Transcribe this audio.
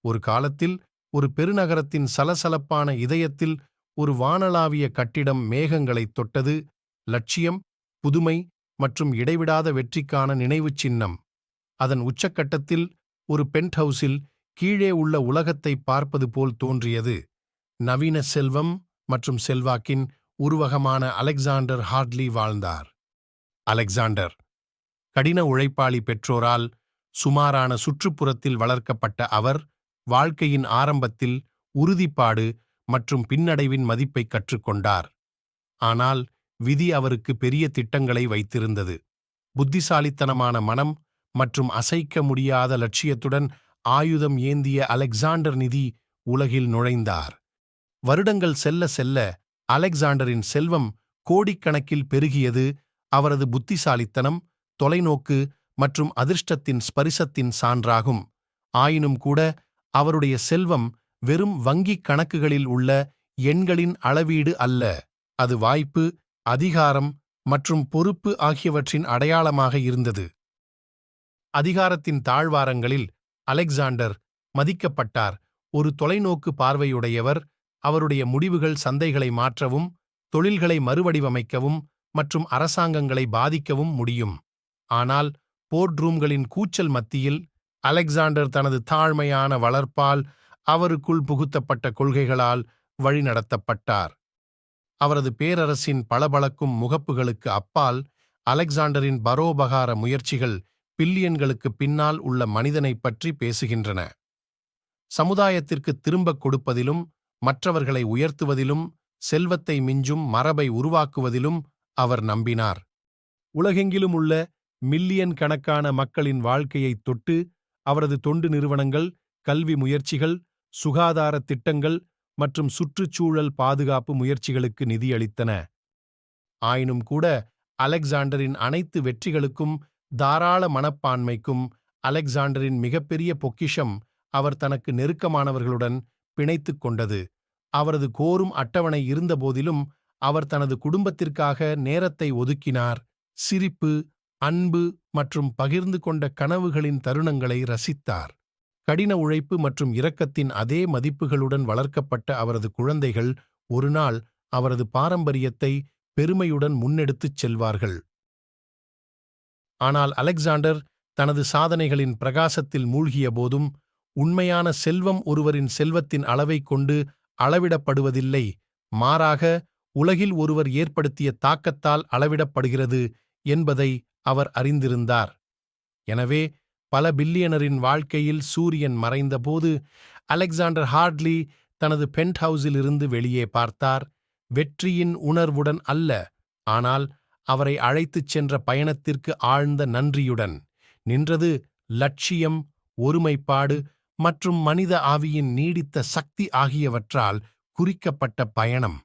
ஒரு காலத்தில் ஒரு பெருநகரத்தின் சலசலப்பான இதயத்தில் ஒரு வானளாவிய கட்டிடம் மேகங்களைத் தொட்டது. லட்சியம், புதுமை மற்றும் இடைவிடாத வெற்றிக்கான நினைவுச் சின்னம். அதன் உச்சக்கட்டத்தில் ஒரு பென்ட்ஹவுஸில் கீழே உள்ள உலகத்தை பார்ப்பது போல் தோன்றியது. நவீன செல்வம் மற்றும் செல்வாக்கின் உருவகமான அலெக்சாண்டர் ஹார்ட்லி வாழ்ந்தார். அலெக்சாண்டர் கடின உழைப்பாளி பெற்றோரால் சுமாரான சுற்றுப்புறத்தில் வளர்க்கப்பட்ட அவர், வாழ்க்கையின் ஆரம்பத்தில் உறுதிப்பாடு மற்றும் பின்னடைவின் மதிப்பை கற்றுக்கொண்டார். ஆனால் விதி அவருக்கு பெரிய திட்டங்களை வைத்திருந்தது. புத்திசாலித்தனமான மனம் மற்றும் அசைக்க முடியாத லட்சியத்துடன் ஆயுதம் ஏந்திய அலெக்சாண்டர் நிதி உலகில் நுழைந்தார். வருடங்கள் செல்ல செல்ல அலெக்சாண்டரின் செல்வம் கோடிக்கணக்கில் பெருகியது. அவரது புத்திசாலித்தனம், தொலைநோக்கு மற்றும் அதிர்ஷ்டத்தின் ஸ்பரிசத்தின் சான்றாகும். ஆயினும் கூட அவருடைய செல்வம் வெறும் வங்கிக் கணக்குகளில் உள்ள எண்களின் அளவீடு அல்ல. அது வாய்ப்பு, அதிகாரம் மற்றும் பொறுப்பு ஆகியவற்றின் அடையாளமாக இருந்தது. அதிகாரத்தின் தாழ்வாரங்களில் அலெக்சாண்டர் மதிக்கப்பட்டார். ஒரு தொலைநோக்கு பார்வையுடையவர். அவருடைய முடிவுகள் சந்தைகளை மாற்றவும், தொழில்களை மறுவடிவமைக்கவும் மற்றும் அரசாங்கங்களை பாதிக்கவும் முடியும். ஆனால் போர்ட்ரூம்களின் கூச்சல் மத்தியில் அலெக்சாண்டர் தனது தாழ்மையான வளர்ப்பால், அவருக்குள் புகுத்தப்பட்ட கொள்கைகளால் வழிநடத்தப்பட்டார். அவரது பேரரசின் பளபளக்கும் முகப்புகளுக்கு அப்பால் அலெக்சாண்டரின் பரோபகார முயற்சிகள் பில்லியன்களுக்கு பின்னால் உள்ள மனிதனைப் பற்றி பேசுகின்றன. சமுதாயத்திற்கு திரும்பக் கொடுப்பதிலும், மற்றவர்களை உயர்த்துவதிலும், செல்வத்தை மிஞ்சும் மரபை உருவாக்குவதிலும் அவர் நம்பினார். உலகெங்கிலும் உள்ள மில்லியன் கணக்கான மக்களின் வாழ்க்கையைத் தொட்டு அவரது தொண்டு நிறுவனங்கள், கல்வி முயற்சிகள், சுகாதார திட்டங்கள் மற்றும் சுற்றுச்சூழல் பாதுகாப்பு முயற்சிகளுக்கு நிதியளித்தன. ஆயினும் கூட அலெக்சாண்டரின் அனைத்து வெற்றிகளுக்கும் தாராள மனப்பான்மைக்கும் அலெக்சாண்டரின் மிகப்பெரிய பொக்கிஷம் அவர் தனக்கு நெருக்கமானவர்களுடன் பிணைத்துக் கொண்டது. அவரது கோரும் அட்டவணை இருந்தபோதிலும் அவர் தனது குடும்பத்திற்காக நேரத்தை ஒதுக்கினார். சிரிப்பு, அன்பு மற்றும் பகிர்ந்து கொண்ட கனவுகளின் தருணங்களை ரசித்தார். கடின உழைப்பு மற்றும் இரக்கத்தின் அதே மதிப்புகளுடன் வளர்க்கப்பட்ட அவரது குழந்தைகள் ஒருநாள் அவரது பாரம்பரியத்தை பெருமையுடன் முன்னெடுத்துச் செல்வார்கள். ஆனால் அலெக்சாண்டர் தனது சாதனைகளின் பிரகாசத்தில் மூழ்கிய போதும், உண்மையான செல்வம் ஒருவரின் செல்வத்தின் அளவைக் கொண்டு அளவிடப்படுவதில்லை, மாறாக உலகில் ஒருவர் ஏற்படுத்திய தாக்கத்தால் அளவிடப்படுகிறது என்பதை அவர் அறிந்திருந்தார். எனவே பல பில்லியனரின் வாழ்க்கையில் சூரியன் மறைந்தபோது அலெக்சாண்டர் ஹார்ட்லி தனது பென்ட்ஹவுஸிலிருந்து வெளியே பார்த்தார். வெற்றியின் உணர்வுடன் அல்ல, ஆனால் அவரை அழைத்துச் சென்ற பயணத்திற்கு ஆழ்ந்த நன்றியுடன். நின்றது லட்சியம், ஒருமைப்பாடு மற்றும் மனித ஆவியின் நீடித்த சக்தி ஆகியவற்றால் குறிக்கப்பட்ட பயணம்.